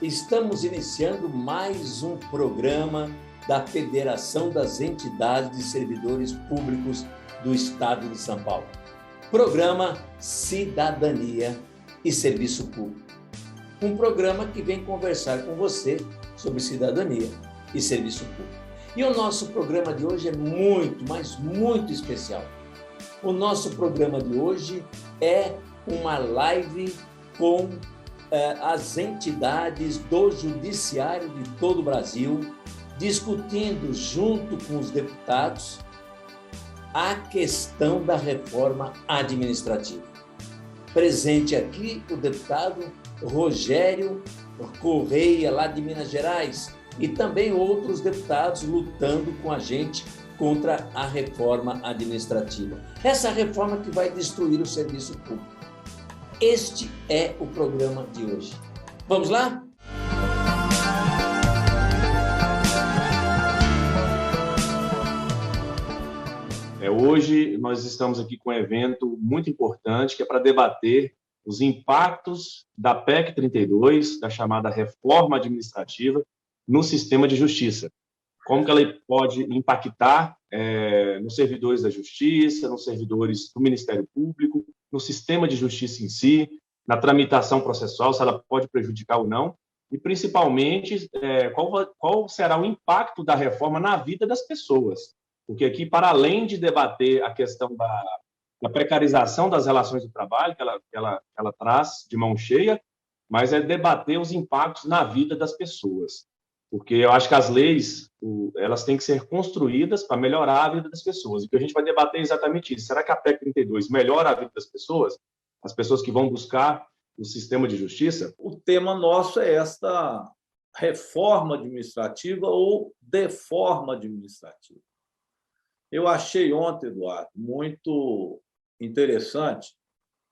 Estamos iniciando mais um programa da Federação das Entidades de Servidores Públicos do Estado de São Paulo. Programa Cidadania e Serviço Público. Um programa que vem conversar com você sobre cidadania e serviço público. E o nosso programa de hoje é muito, mas muito especial. O nosso programa de hoje é uma live com as entidades do Judiciário de todo o Brasil, discutindo junto com os deputados a questão da reforma administrativa. Presente aqui o deputado Rogério Correia, lá de Minas Gerais, e também outros deputados lutando com a gente contra a reforma administrativa. Essa reforma que vai destruir o serviço público. Este é o programa de hoje. Vamos lá? Hoje nós estamos aqui com um evento muito importante que é para debater os impactos da PEC 32, da chamada reforma administrativa, no sistema de justiça. Como que ela pode impactar nos servidores da justiça, nos servidores do Ministério Público, no sistema de justiça em si, na tramitação processual, se ela pode prejudicar ou não, e principalmente qual será o impacto da reforma na vida das pessoas. Porque aqui, para além de debater a questão da precarização das relações de trabalho, que ela traz de mão cheia, mas é debater os impactos na vida das pessoas. Porque eu acho que as leis, elas têm que ser construídas para melhorar a vida das pessoas. E o que a gente vai debater é exatamente isso. Será que a PEC 32 melhora a vida das pessoas? As pessoas que vão buscar o sistema de justiça? O tema nosso é esta reforma administrativa ou deforma administrativa. Eu achei ontem, Eduardo, muito interessante,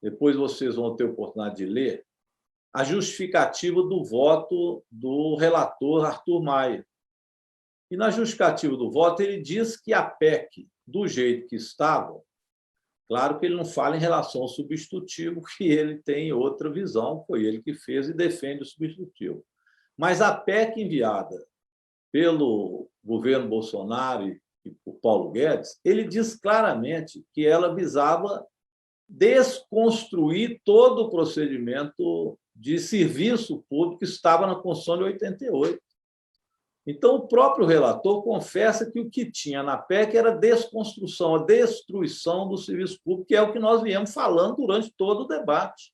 depois vocês vão ter oportunidade de ler, a justificativa do voto do relator Arthur Maia. E na justificativa do voto, ele diz que a PEC, do jeito que estava, claro que ele não fala em relação ao substitutivo, que ele tem outra visão, foi ele que fez e defende o substitutivo. Mas a PEC enviada pelo governo Bolsonaro e por Paulo Guedes, ele diz claramente que ela visava desconstruir todo o procedimento de serviço público que estava na Constituição de 88. Então, o próprio relator confessa que o que tinha na PEC era a desconstrução, a destruição do serviço público, que é o que nós viemos falando durante todo o debate.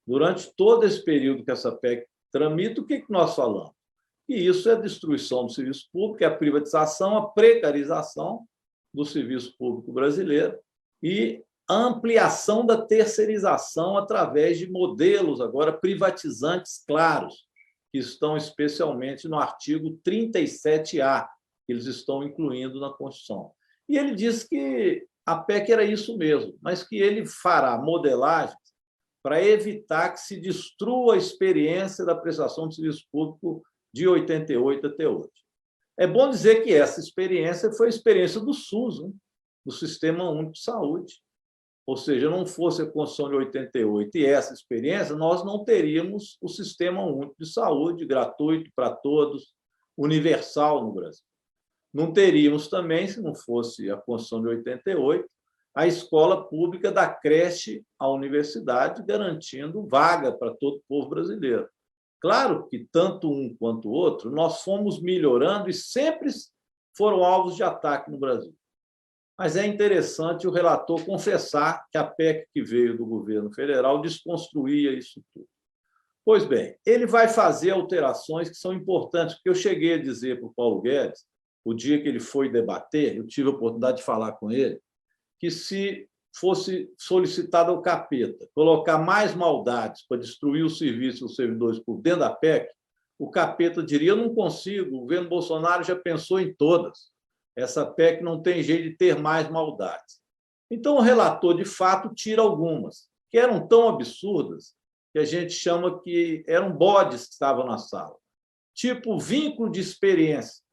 Durante todo esse período que essa PEC tramita, o que nós falamos? E isso é a destruição do serviço público, é a privatização, a precarização do serviço público brasileiro e a ampliação da terceirização através de modelos agora privatizantes claros, que estão especialmente no artigo 37A, que eles estão incluindo na Constituição. E ele diz que a PEC era isso mesmo, mas que ele fará modelagens para evitar que se destrua a experiência da prestação de serviço público de 88 até hoje. É bom dizer que essa experiência foi a experiência do SUS, né? Do Sistema Único de Saúde. Ou seja, não fosse a Constituição de 88 e essa experiência, nós não teríamos o Sistema Único de Saúde, gratuito para todos, universal no Brasil. Não teríamos também, se não fosse a Constituição de 88, a escola pública da creche à universidade, garantindo vaga para todo o povo brasileiro. Claro que tanto um quanto o outro, nós fomos melhorando e sempre foram alvos de ataque no Brasil. Mas é interessante o relator confessar que a PEC que veio do governo federal desconstruía isso tudo. Pois bem, ele vai fazer alterações que são importantes, porque eu cheguei a dizer para o Paulo Guedes, o dia que ele foi debater, eu tive a oportunidade de falar com ele, que se fosse solicitado ao capeta colocar mais maldades para destruir o serviço dos servidores públicos dentro da PEC, o capeta diria: eu não consigo, o governo Bolsonaro já pensou em todas. Essa PEC não tem jeito de ter mais maldades. Então, o relator, de fato, tira algumas, que eram tão absurdas que a gente chama que eram bodes que estavam na sala. Tipo vínculo de experiência,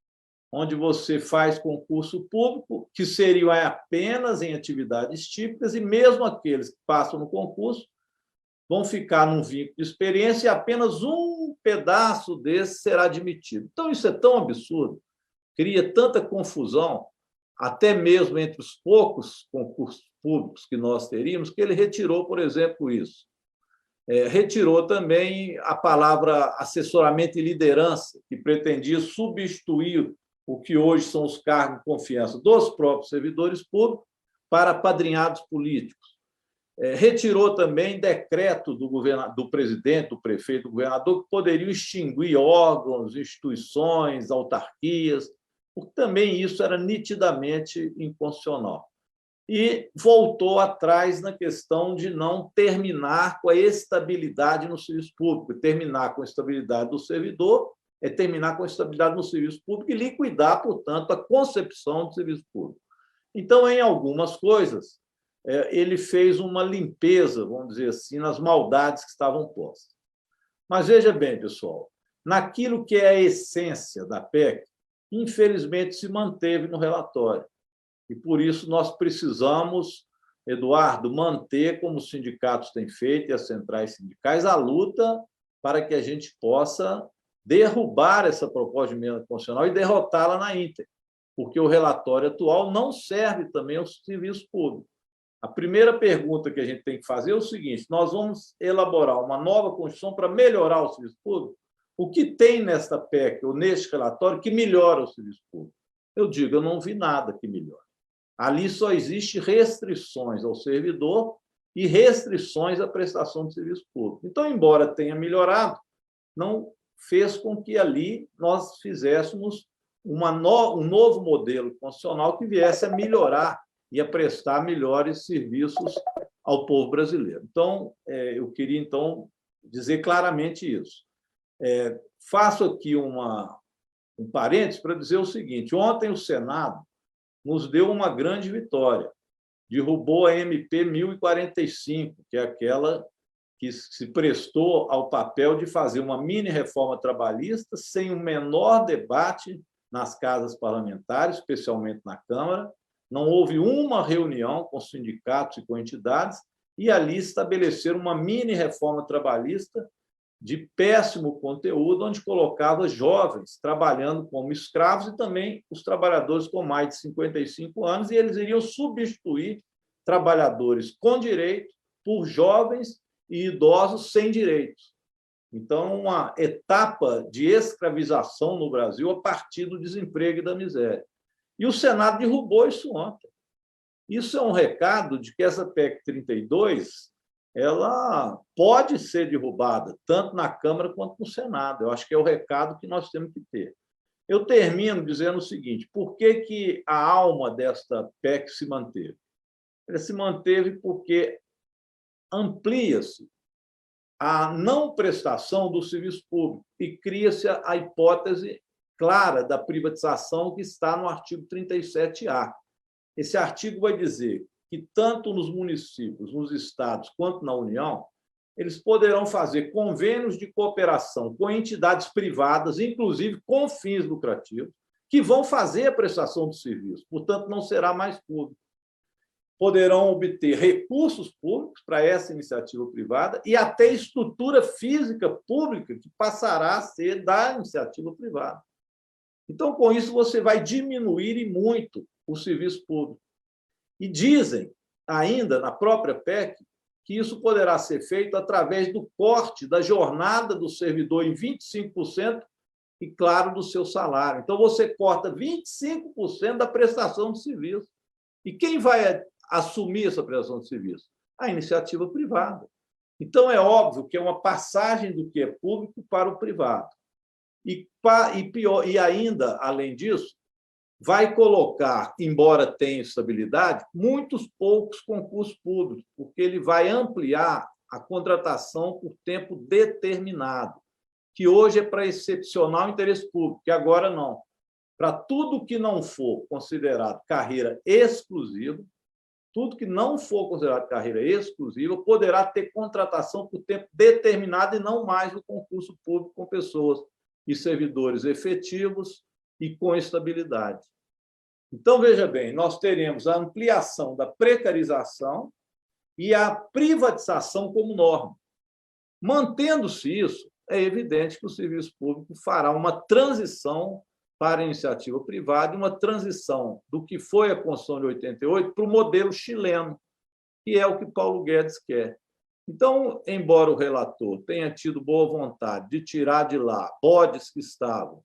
onde você faz concurso público, que seriam apenas em atividades típicas, e mesmo aqueles que passam no concurso vão ficar num vínculo de experiência e apenas um pedaço desse será admitido. Então, isso é tão absurdo, cria tanta confusão, até mesmo entre os poucos concursos públicos que nós teríamos, que ele retirou, por exemplo, isso. Retirou também a palavra assessoramento e liderança, que pretendia substituir o que hoje são os cargos de confiança dos próprios servidores públicos para apadrinhados políticos. Retirou também decreto do presidente, do prefeito, do governador, que poderiam extinguir órgãos, instituições, autarquias, porque também isso era nitidamente inconstitucional. E voltou atrás na questão de não terminar com a estabilidade no serviço público. Terminar com a estabilidade do servidor é terminar com a estabilidade no serviço público e liquidar, portanto, a concepção do serviço público. Então, em algumas coisas, ele fez uma limpeza, vamos dizer assim, nas maldades que estavam postas. Mas veja bem, pessoal, naquilo que é a essência da PEC, infelizmente se manteve no relatório. E, por isso, nós precisamos, Eduardo, manter, como os sindicatos têm feito e as centrais sindicais, a luta para que a gente possa derrubar essa proposta de emenda constitucional e derrotá-la na íntegra, porque o relatório atual não serve também ao serviço público. A primeira pergunta que a gente tem que fazer é o seguinte: nós vamos elaborar uma nova Constituição para melhorar o serviço público? O que tem nesta PEC ou neste relatório que melhora o serviço público? Eu digo, eu não vi nada que melhore. Ali só existe restrições ao servidor e restrições à prestação de serviço público. Então, embora tenha melhorado, não fez com que ali nós fizéssemos um novo modelo constitucional que viesse a melhorar e a prestar melhores serviços ao povo brasileiro. Então, eu queria, então, dizer claramente isso. Faço aqui um parênteses para dizer o seguinte: ontem o Senado nos deu uma grande vitória, derrubou a MP 1045, que é aquela que se prestou ao papel de fazer uma mini-reforma trabalhista sem o menor debate nas casas parlamentares, especialmente na Câmara. Não houve uma reunião com sindicatos e com entidades, e ali estabeleceram uma mini-reforma trabalhista de péssimo conteúdo, onde colocava jovens trabalhando como escravos e também os trabalhadores com mais de 55 anos, e eles iriam substituir trabalhadores com direito por jovens e idosos sem direitos. Então, uma etapa de escravização no Brasil a partir do desemprego e da miséria. E o Senado derrubou isso ontem. Isso é um recado de que essa PEC 32 ela pode ser derrubada, tanto na Câmara quanto no Senado. Eu acho que é o recado que nós temos que ter. Eu termino dizendo o seguinte: por que a alma desta PEC se manteve? Ela se manteve porque amplia-se a não prestação do serviço público e cria-se a hipótese clara da privatização que está no artigo 37A. Esse artigo vai dizer que tanto nos municípios, nos estados, quanto na União, eles poderão fazer convênios de cooperação com entidades privadas, inclusive com fins lucrativos, que vão fazer a prestação do serviço, portanto, não será mais público. Poderão obter recursos públicos para essa iniciativa privada e até estrutura física pública que passará a ser da iniciativa privada. Então, com isso, você vai diminuir e muito o serviço público. E dizem, ainda na própria PEC, que isso poderá ser feito através do corte da jornada do servidor em 25% e, claro, do seu salário. Então, você corta 25% da prestação de serviço. E quem vai assumir essa prestação de serviço? A iniciativa privada. Então, é óbvio que é uma passagem do que é público para o privado. E ainda, além disso, vai colocar, embora tenha estabilidade, muitos poucos concursos públicos, porque ele vai ampliar a contratação por tempo determinado, que hoje é para excepcional interesse público, que agora não. Para tudo que não for considerado carreira exclusiva, tudo que não for considerado carreira exclusiva poderá ter contratação por tempo determinado e não mais o concurso público com pessoas e servidores efetivos e com estabilidade. Então, veja bem, nós teremos a ampliação da precarização e a privatização como norma. Mantendo-se isso, é evidente que o serviço público fará uma transição para a iniciativa privada, uma transição do que foi a Constituição de 88 para o modelo chileno, que é o que Paulo Guedes quer. Então, embora o relator tenha tido boa vontade de tirar de lá bodes que estavam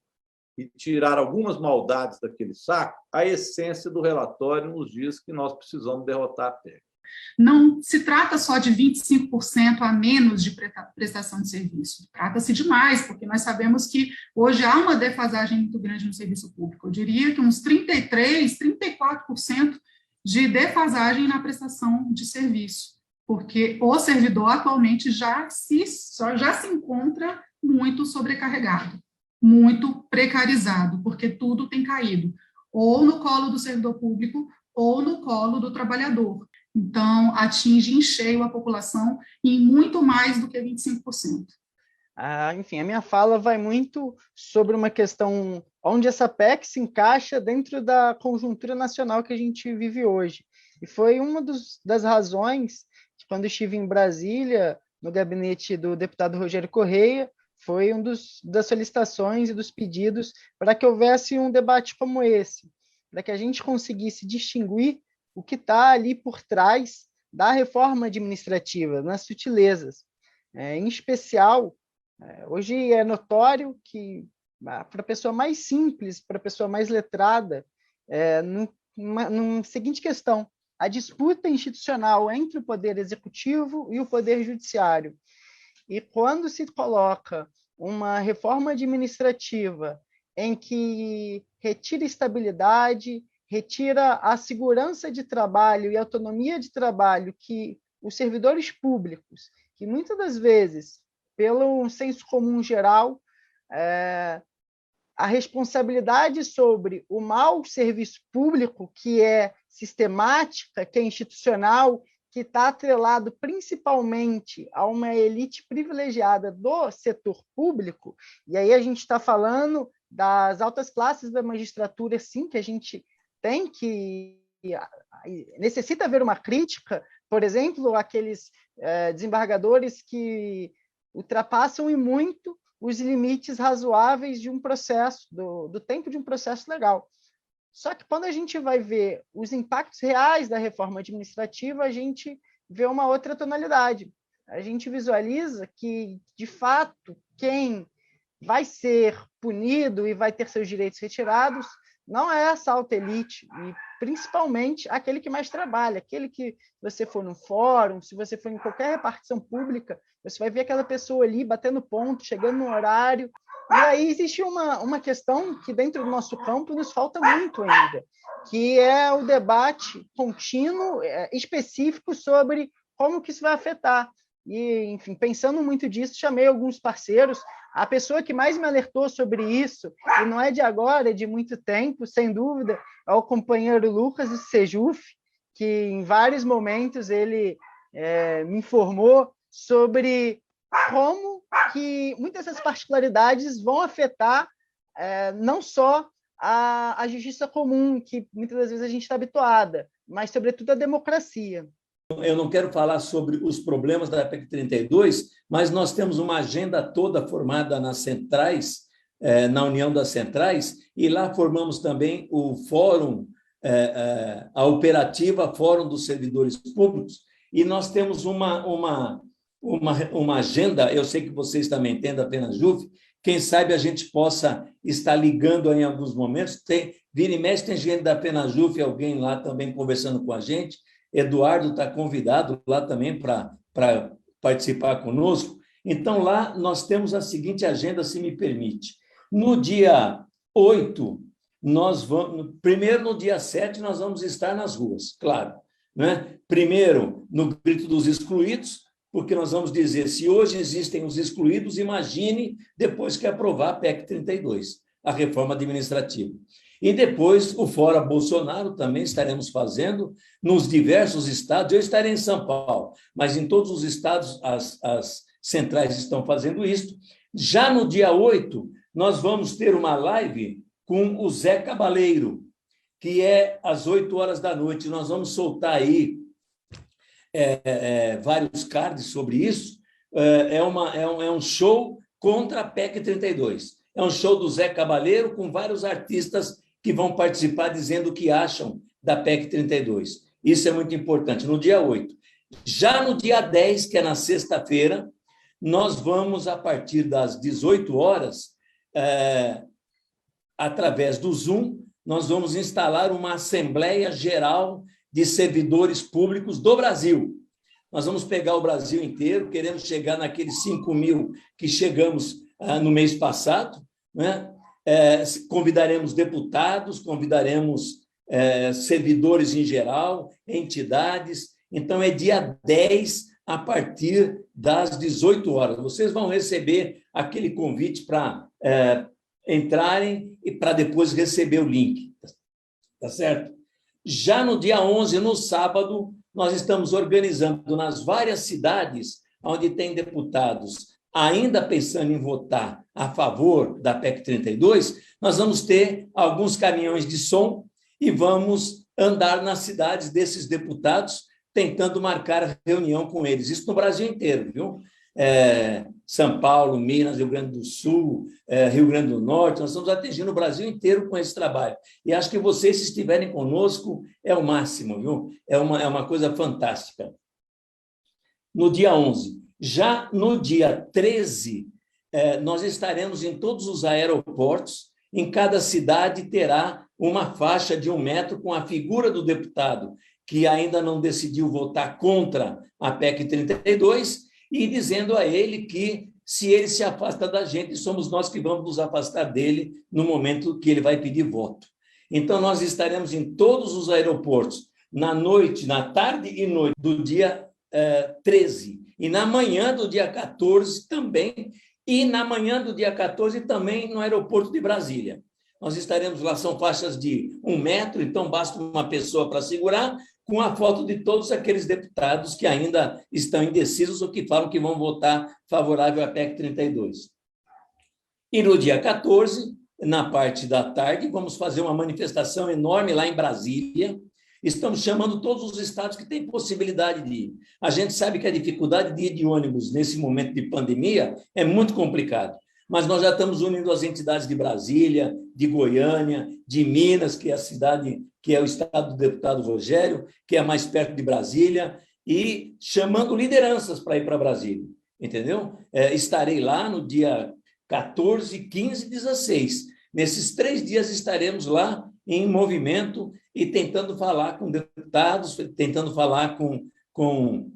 e tirar algumas maldades daquele saco, a essência do relatório nos diz que nós precisamos derrotar a PEC. Não se trata só de 25% a menos de prestação de serviço, trata-se de mais, porque nós sabemos que hoje há uma defasagem muito grande no serviço público. Eu diria que uns 33%, 34% de defasagem na prestação de serviço, porque o servidor atualmente já se encontra muito sobrecarregado, muito precarizado, porque tudo tem caído, ou no colo do servidor público, ou no colo do trabalhador. Então, atinge em cheio a população em muito mais do que 25%. Enfim, a minha fala vai muito sobre uma questão onde essa PEC se encaixa dentro da conjuntura nacional que a gente vive hoje. E foi uma das razões que, quando estive em Brasília, no gabinete do deputado Rogério Correia, foi das solicitações e dos pedidos para que houvesse um debate como esse, para que a gente conseguisse distinguir o que está ali por trás da reforma administrativa, nas sutilezas. Em especial, hoje é notório que, para a pessoa mais simples, para a pessoa mais letrada, numa seguinte questão, a disputa institucional entre o Poder Executivo e o Poder Judiciário. E quando se coloca uma reforma administrativa em que retira estabilidade, retira a segurança de trabalho e autonomia de trabalho que os servidores públicos, que muitas das vezes, pelo senso comum geral, a responsabilidade sobre o mau serviço público, que é sistemática, que é institucional, que está atrelado principalmente a uma elite privilegiada do setor público, e aí a gente está falando das altas classes da magistratura, sim, que a gente tem que... necessita haver uma crítica, por exemplo, aqueles desembargadores que ultrapassam e muito os limites razoáveis de um processo, do tempo de um processo legal. Só que quando a gente vai ver os impactos reais da reforma administrativa, a gente vê uma outra tonalidade. A gente visualiza que, de fato, quem vai ser punido e vai ter seus direitos retirados não é essa alta elite, e principalmente aquele que mais trabalha, aquele que, se você for no fórum, se você for em qualquer repartição pública, você vai ver aquela pessoa ali batendo ponto, chegando no horário. E aí existe uma questão que dentro do nosso campo nos falta muito ainda, que é o debate contínuo, específico sobre como que isso vai afetar. E, enfim, pensando muito disso, chamei alguns parceiros. A pessoa que mais me alertou sobre isso, e não é de agora, é de muito tempo, sem dúvida, é o companheiro Lucas do Sejuf, que em vários momentos ele me informou sobre como que muitas dessas particularidades vão afetar não só a justiça comum, que muitas das vezes a gente está habituada, mas, sobretudo, a democracia. Eu não quero falar sobre os problemas da PEC 32, mas nós temos uma agenda toda formada nas centrais, na União das Centrais, e lá formamos também o Fórum, a Operativa Fórum dos Servidores Públicos, e nós temos uma agenda, eu sei que vocês também têm, da FENAJUF, quem sabe a gente possa estar ligando em alguns momentos, vira e mexe, tem gente da FENAJUF, alguém lá também conversando com a gente. Eduardo está convidado lá também para participar conosco. Então, lá nós temos a seguinte agenda, se me permite. No dia 8, primeiro no dia 7, nós vamos estar nas ruas, claro. Né? Primeiro, no grito dos excluídos, porque nós vamos dizer, se hoje existem os excluídos, imagine depois que aprovar a PEC 32, a reforma administrativa. E depois, o Fora Bolsonaro também estaremos fazendo nos diversos estados. Eu estarei em São Paulo, mas em todos os estados as centrais estão fazendo isso. Já no dia 8, nós vamos ter uma live com o Zé Cabaleiro, que é às 8 horas da noite. Nós vamos soltar aí vários cards sobre isso. é um show contra a PEC 32. É um show do Zé Cabaleiro com vários artistas que vão participar dizendo o que acham da PEC 32. Isso é muito importante. No dia 8. Já no dia 10, que é na sexta-feira, nós vamos, a partir das 18 horas, através do Zoom, nós vamos instalar uma Assembleia Geral de Servidores Públicos do Brasil. Nós vamos pegar o Brasil inteiro, queremos chegar naqueles 5.000 que chegamos no mês passado, né? Convidaremos deputados, convidaremos servidores em geral, entidades. Então, é dia 10, a partir das 18 horas. Vocês vão receber aquele convite para entrarem e para depois receber o link. Tá certo? Já no dia 11, no sábado, nós estamos organizando nas várias cidades onde tem deputados ainda pensando em votar a favor da PEC 32, nós vamos ter alguns caminhões de som e vamos andar nas cidades desses deputados tentando marcar reunião com eles. Isso no Brasil inteiro, viu? São Paulo, Minas, Rio Grande do Sul, Rio Grande do Norte, nós estamos atingindo o Brasil inteiro com esse trabalho. E acho que vocês, se estiverem conosco, é o máximo, viu? É uma coisa fantástica. No dia 11. Já no dia 13, nós estaremos em todos os aeroportos, em cada cidade terá uma faixa de 1 metro com a figura do deputado que ainda não decidiu votar contra a PEC 32 e dizendo a ele que, se ele se afasta da gente, somos nós que vamos nos afastar dele no momento que ele vai pedir voto. Então, nós estaremos em todos os aeroportos, na noite, na tarde e noite do dia 13, e na manhã do dia 14 também, e na manhã do dia 14 também no aeroporto de Brasília. Nós estaremos lá, são faixas de 1 metro, então basta uma pessoa para segurar, com a foto de todos aqueles deputados que ainda estão indecisos ou que falam que vão votar favorável à PEC 32. E no dia 14, na parte da tarde, vamos fazer uma manifestação enorme lá em Brasília. Estamos chamando todos os estados que têm possibilidade de ir. A gente sabe que a dificuldade de ir de ônibus nesse momento de pandemia é muito complicado, mas nós já estamos unindo as entidades de Brasília, de Goiânia, de Minas, que é a cidade, que é o estado do deputado Rogério, que é mais perto de Brasília, e chamando lideranças para ir para Brasília, entendeu? Estarei lá no dia 14, 15 e 16. Nesses 3 dias estaremos lá em movimento e tentando falar com deputados, tentando falar com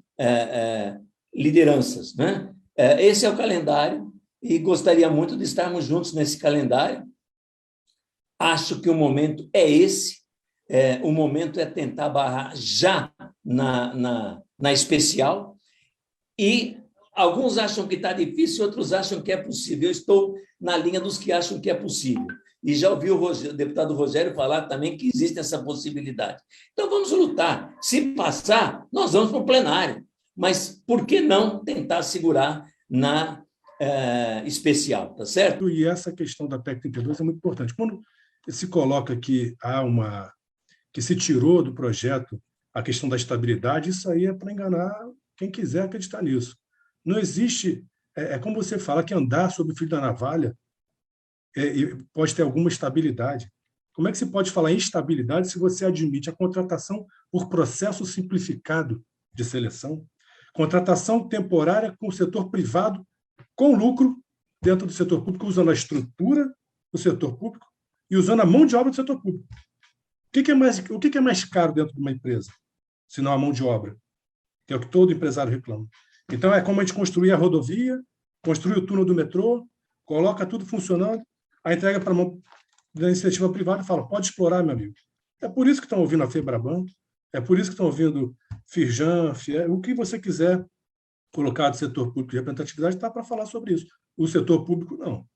lideranças, né? Esse é o calendário e gostaria muito de estarmos juntos nesse calendário. Acho que o momento é esse. O momento é tentar barrar já na especial, e alguns acham que está difícil, outros acham que é possível. Eu estou na linha dos que acham que é possível. E já ouvi o deputado Rogério falar também que existe essa possibilidade. Então, vamos lutar. Se passar, nós vamos para o plenário. Mas por que não tentar segurar na especial, tá certo? E essa questão da PEC 32 é muito importante. Quando se coloca que que se tirou do projeto a questão da estabilidade, isso aí é para enganar quem quiser acreditar nisso. Não existe, como você fala, que andar sob o fio da navalha pode ter alguma estabilidade. Como é que se pode falar em estabilidade se você admite a contratação por processo simplificado de seleção, contratação temporária com o setor privado, com lucro dentro do setor público, usando a estrutura do setor público e usando a mão de obra do setor público? O que é mais caro dentro de uma empresa, se não a mão de obra? Que é o que todo empresário reclama. Então, é como a gente construir a rodovia, construir o túnel do metrô, coloca tudo funcionando, a entrega para a mão da iniciativa privada e fala, pode explorar, meu amigo. É por isso que estão ouvindo a FEBRABAN, é por isso que estão ouvindo Firjan, FIER, o que você quiser colocar do setor público de representatividade está para falar sobre isso. O setor público, não.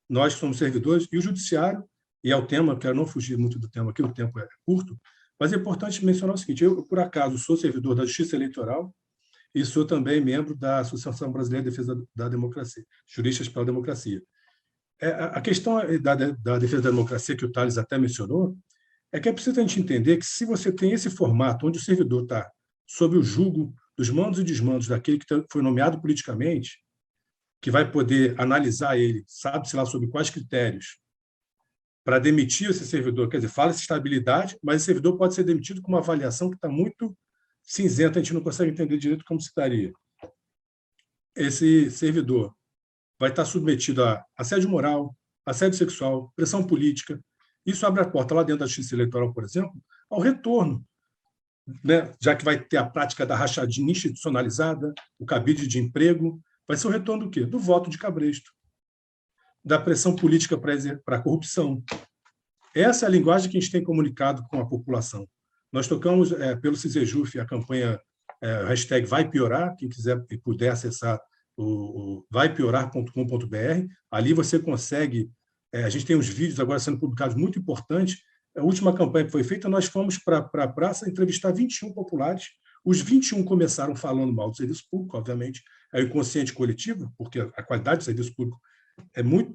Nós que somos servidores, e o judiciário, e é o tema, quero não fugir muito do tema aqui, o tempo é curto, mas é importante mencionar o seguinte, eu, por acaso, sou servidor da Justiça Eleitoral e sou também membro da Associação Brasileira de Defesa da Democracia, Juristas pela Democracia. A questão da defesa da democracia, que o Thales até mencionou, é que é preciso a gente entender que se você tem esse formato onde o servidor está sob o jugo dos mandos e desmandos daquele que foi nomeado politicamente, que vai poder analisar ele, sabe-se lá sob quais critérios, para demitir esse servidor. Quer dizer, fala-se estabilidade, mas esse servidor pode ser demitido com uma avaliação que está muito cinzenta, a gente não consegue entender direito como se daria. Esse servidor vai estar submetido a assédio moral, assédio sexual, pressão política. Isso abre a porta lá dentro da Justiça Eleitoral, por exemplo, ao retorno, né? Já que vai ter a prática da rachadinha institucionalizada, o cabide de emprego, vai ser o retorno do quê? Do voto de cabresto, da pressão política para a corrupção. Essa é a linguagem que a gente tem comunicado com a população. Nós tocamos, pelo CISEJUF, a campanha hashtag Vai Piorar, quem quiser e puder acessar o vaipiorar.com.br, ali você consegue, a gente tem uns vídeos agora sendo publicados muito importantes. A última campanha que foi feita, nós fomos para a praça entrevistar 21 populares. Os 21 começaram falando mal do serviço público, obviamente, é o inconsciente coletivo, porque a qualidade do serviço público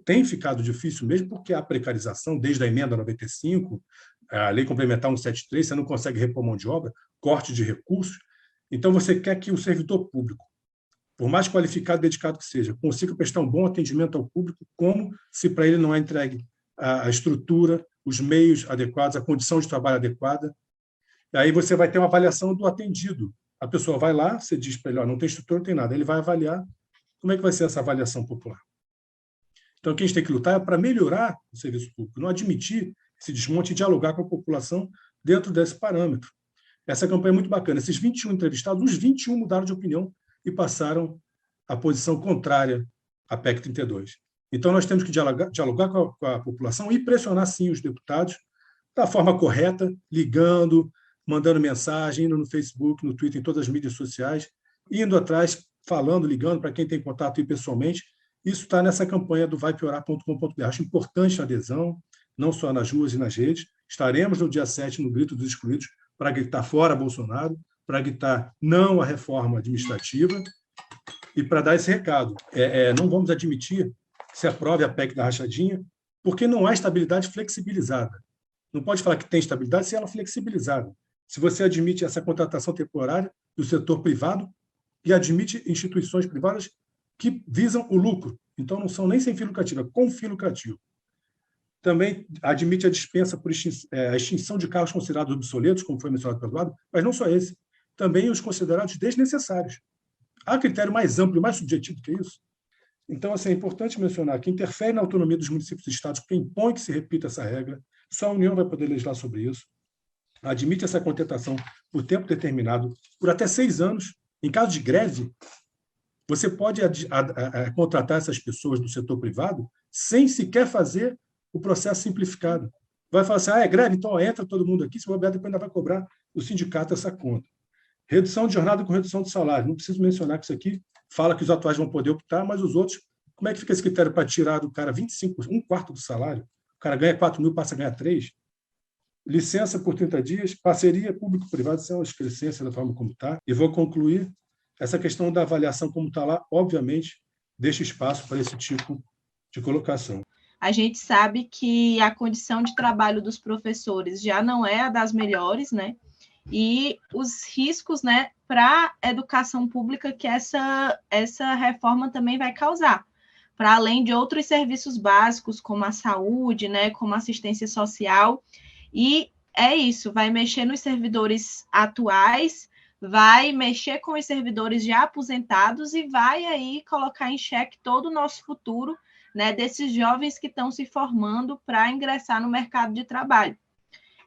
tem ficado difícil mesmo, porque a precarização, desde a emenda 95, a lei complementar 173, você não consegue repor mão de obra, corte de recursos. Então, você quer que o servidor público, por mais qualificado e dedicado que seja, consiga prestar um bom atendimento ao público, como se para ele não é entregue a estrutura, os meios adequados, a condição de trabalho adequada. E aí você vai ter uma avaliação do atendido. A pessoa vai lá, você diz para ele, não tem estrutura, não tem nada. Ele vai avaliar como é que vai ser essa avaliação popular. Então, o que a gente tem que lutar é para melhorar o serviço público, não admitir esse desmonte e dialogar com a população dentro desse parâmetro. Essa campanha é muito bacana. Esses 21 entrevistados, os 21 mudaram de opinião e passaram a posição contrária à PEC 32. Então, nós temos que dialogar com a população e pressionar, sim, os deputados da forma correta, ligando, mandando mensagem, indo no Facebook, no Twitter, em todas as mídias sociais, indo atrás, falando, ligando para quem tem contato aí pessoalmente. Isso está nessa campanha do vaipiorar.com.br. Acho importante a adesão, não só nas ruas e nas redes. Estaremos no dia 7 no Grito dos Excluídos para gritar fora Bolsonaro, para gritar não à reforma administrativa e para dar esse recado. Não vamos admitir que se aprove a PEC da rachadinha, porque não há estabilidade flexibilizada. Não pode falar que tem estabilidade se ela é flexibilizada. Se você admite essa contratação temporária do setor privado e admite instituições privadas que visam o lucro, então não são nem sem fim lucrativo, é com fim lucrativo. Também admite a dispensa por a extinção de cargos considerados obsoletos, como foi mencionado pelo Eduardo, mas não só esse, também os considerados desnecessários. Há critério mais amplo e mais subjetivo que isso? Então, assim, é importante mencionar que interfere na autonomia dos municípios e estados, porque impõe que se repita essa regra, só a União vai poder legislar sobre isso. Admite essa contratação por tempo determinado, por até 6 anos. Em caso de greve, você pode contratar essas pessoas do setor privado sem sequer fazer o processo simplificado. Vai falar assim, é greve, então entra todo mundo aqui, se for aberto, depois ainda vai cobrar o sindicato essa conta. Redução de jornada com redução de salário. Não preciso mencionar que isso aqui fala que os atuais vão poder optar, mas os outros, como é que fica esse critério para tirar do cara 25%, 1/4 do salário? O cara ganha 4 mil, passa a ganhar 3. Licença por 30 dias, parceria público-privada, isso é uma excrescência da forma como está. E vou concluir, essa questão da avaliação como está lá, obviamente, deixa espaço para esse tipo de colocação. A gente sabe que a condição de trabalho dos professores já não é a das melhores, né? E os riscos, né, para a educação pública que essa reforma também vai causar, para além de outros serviços básicos, como a saúde, né, como a assistência social. E é isso, vai mexer nos servidores atuais, vai mexer com os servidores já aposentados e vai aí colocar em xeque todo o nosso futuro, né, desses jovens que estão se formando para ingressar no mercado de trabalho.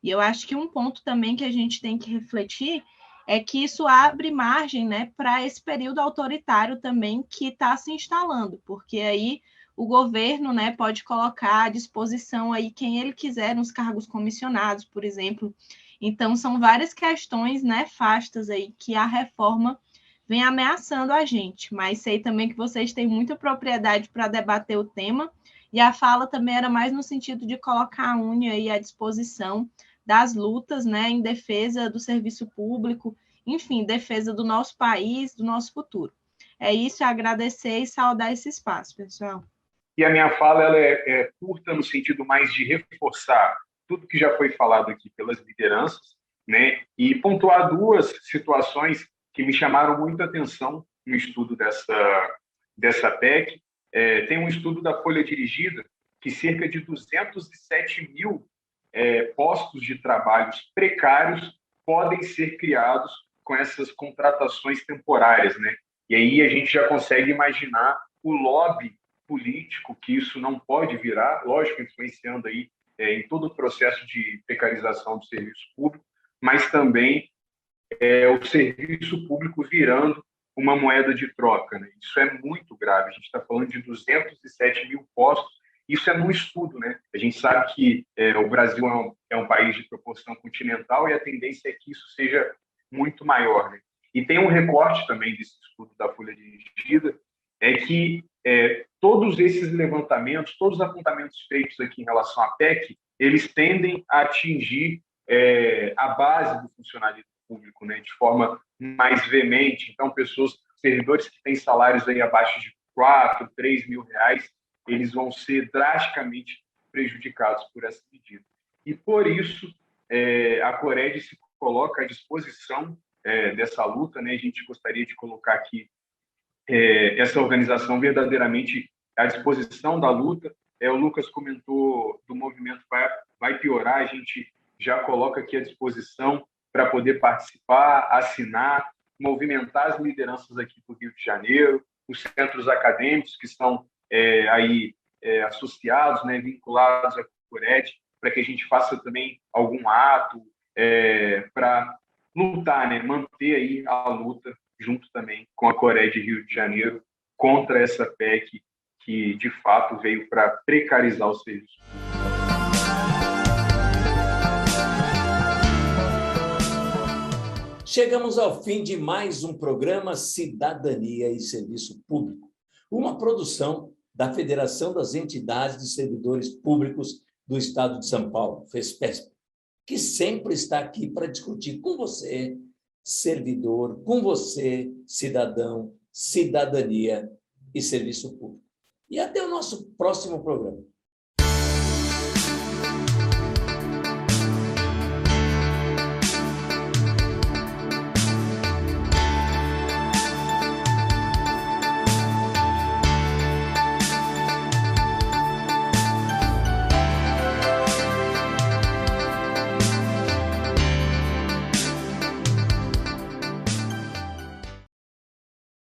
E eu acho que um ponto também que a gente tem que refletir é que isso abre margem, né, para esse período autoritário também que está se instalando, porque aí o governo, né, pode colocar à disposição aí quem ele quiser nos cargos comissionados, por exemplo. Então, são várias questões nefastas aí que a reforma vem ameaçando a gente, mas sei também que vocês têm muita propriedade para debater o tema, e a fala também era mais no sentido de colocar a unha aí à disposição das lutas, né, em defesa do serviço público, enfim, defesa do nosso país, do nosso futuro. É isso, agradecer e saudar esse espaço, pessoal. E a minha fala ela é curta no sentido mais de reforçar tudo que já foi falado aqui pelas lideranças, né, e pontuar 2 situações que me chamaram muita atenção no estudo dessa PEC. Tem um estudo da Folha Dirigida que cerca de 207 mil postos de trabalho precários podem ser criados com essas contratações temporárias, né? E aí a gente já consegue imaginar o lobby político que isso não pode virar, lógico, influenciando aí em todo o processo de precarização do serviço público, mas também o serviço público virando uma moeda de troca, né? Isso é muito grave. A gente está falando de 207 mil postos. Isso é num estudo, né? A gente sabe que o Brasil é um país de proporção continental e a tendência é que isso seja muito maior, né? E tem um recorte também desse estudo da Folha Dirigida, que todos esses levantamentos, todos os apontamentos feitos aqui em relação à PEC, eles tendem a atingir a base do funcionalismo público, né, de forma mais veemente. Então, servidores que têm salários aí abaixo de 4, 3 mil reais, eles vão ser drasticamente prejudicados por essa medida. E, por isso, a Cored se coloca à disposição dessa luta, né? A gente gostaria de colocar aqui essa organização verdadeiramente à disposição da luta. O Lucas comentou do movimento Vai Piorar, a gente já coloca aqui à disposição para poder participar, assinar, movimentar as lideranças aqui do Rio de Janeiro, os centros acadêmicos que estão associados, né, vinculados à Cored, para que a gente faça também algum ato para lutar, né, manter aí a luta junto também com a Cored Rio de Janeiro contra essa PEC que, de fato, veio para precarizar o serviço público. Chegamos ao fim de mais um programa Cidadania e Serviço Público, uma produção da Federação das Entidades de Servidores Públicos do Estado de São Paulo, FESPESP, que sempre está aqui para discutir com você, servidor, com você, cidadão, cidadania e serviço público. E até o nosso próximo programa.